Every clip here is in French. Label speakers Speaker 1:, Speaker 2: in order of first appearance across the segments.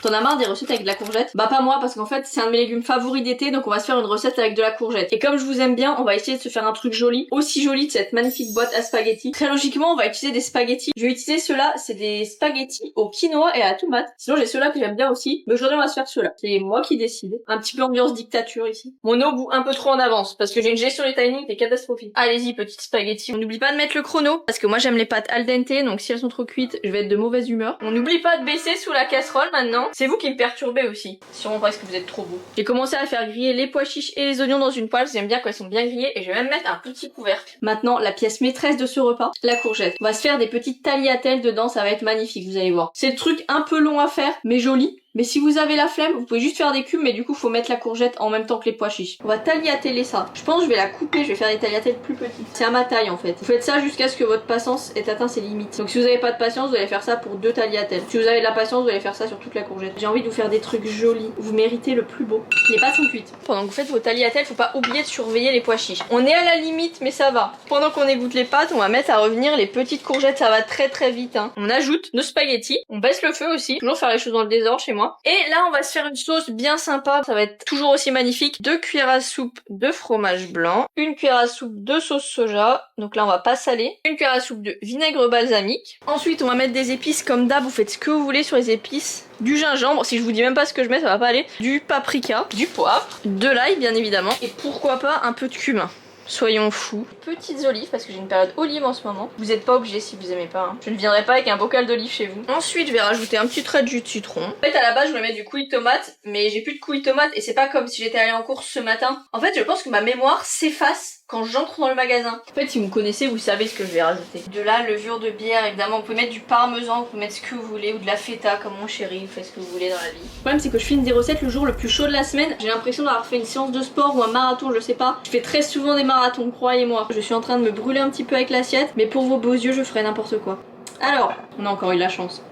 Speaker 1: T'en as marre des recettes avec de la courgette? Bah pas moi, parce qu'en fait c'est un de mes légumes favoris d'été, donc on va se faire une recette avec de la courgette. Et comme je vous aime bien, on va essayer de se faire un truc joli, aussi joli de cette magnifique boîte à spaghettis. Très logiquement, on va utiliser des spaghettis. Je vais utiliser ceux-là, c'est des spaghettis au quinoa et à la tomate. Sinon j'ai ceux-là que j'aime bien aussi, mais aujourd'hui on va se faire ceux-là. C'est moi qui décide. Un petit peu ambiance dictature ici. Mon eau bout un peu trop en avance, parce que j'ai une gestion des timings qui est catastrophique. Allez-y, petites spaghettis. On n'oublie pas de mettre le chrono, parce que moi j'aime les pâtes al dente, donc si elles sont trop cuites, je vais être de mauvaise humeur. On n'oublie pas de baisser sous la casserole maintenant. C'est vous qui me perturbez aussi. Sûrement parce que vous êtes trop beau. J'ai commencé à faire griller les pois chiches et les oignons dans une poêle, j'aime bien quand ils sont bien grillés, et je vais même mettre un petit couvercle. Maintenant, la pièce maîtresse de ce repas, la courgette. On va se faire des petites tagliatelles dedans, ça va être magnifique, vous allez voir. C'est le truc un peu long à faire, mais joli. Mais si vous avez la flemme, vous pouvez juste faire des cubes, mais du coup faut mettre la courgette en même temps que les pois chiches. On va tagliateller ça. Je pense que je vais la couper, je vais faire des tagliatelles plus petites. C'est à ma taille en fait. Vous faites ça jusqu'à ce que votre patience ait atteint ses limites. Donc si vous avez pas de patience, vous allez faire ça pour 2 tagliatelles. Si vous avez de la patience, vous allez faire ça sur toute la courgette. J'ai envie de vous faire des trucs jolis. Vous méritez le plus beau. Les pâtes sont cuites. Pendant que vous faites vos tagliatelles, faut pas oublier de surveiller les pois chiches. On est à la limite, mais ça va. Pendant qu'on égoutte les pâtes, on va mettre à revenir les petites courgettes, ça va très vite hein. On ajoute nos spaghettis, on baisse le feu aussi. Toujours faire les choses dans le désordre chez moi. Et là on va se faire une sauce bien sympa, ça va être toujours aussi magnifique. 2 cuillères à soupe de fromage blanc, 1 cuillère à soupe de sauce soja, donc là on va pas saler, 1 cuillère à soupe de vinaigre balsamique. Ensuite on va mettre des épices comme d'hab, vous faites ce que vous voulez sur les épices. Du gingembre, si je vous dis même pas ce que je mets ça va pas aller, du paprika, du poivre, de l'ail bien évidemment, et pourquoi pas un peu de cumin. Soyons fous. Petites olives, parce que j'ai une période olive en ce moment. Vous êtes pas obligé si vous aimez pas. Hein. Je ne viendrai pas avec un bocal d'olive chez vous. Ensuite, je vais rajouter un petit trait de jus de citron. En fait, à la base, je voulais mettre du coulis de tomate, mais j'ai plus de coulis de tomate et c'est pas comme si j'étais allée en course ce matin. En fait, je pense que ma mémoire s'efface quand j'entre dans le magasin. En fait, si vous me connaissez, vous savez ce que je vais rajouter. De la levure de bière, évidemment. Vous pouvez mettre du parmesan, vous pouvez mettre ce que vous voulez, ou de la feta, comme mon chéri. Vous faites ce que vous voulez dans la vie. Le problème, c'est que je filme des recettes le jour le plus chaud de la semaine. J'ai l'impression d'avoir fait une séance de sport ou un marathon, je sais pas. Je fais très souvent des marathons, croyez-moi. Je suis en train de me brûler un petit peu avec l'assiette, mais pour vos beaux yeux, je ferai n'importe quoi. Alors, on a encore eu de la chance.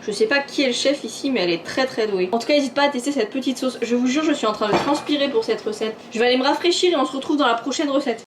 Speaker 1: Je sais pas qui est le chef ici, mais elle est très douée. En tout cas, n'hésite pas à tester cette petite sauce. Je vous jure, je suis en train de transpirer pour cette recette. Je vais aller me rafraîchir et on se retrouve dans la prochaine recette.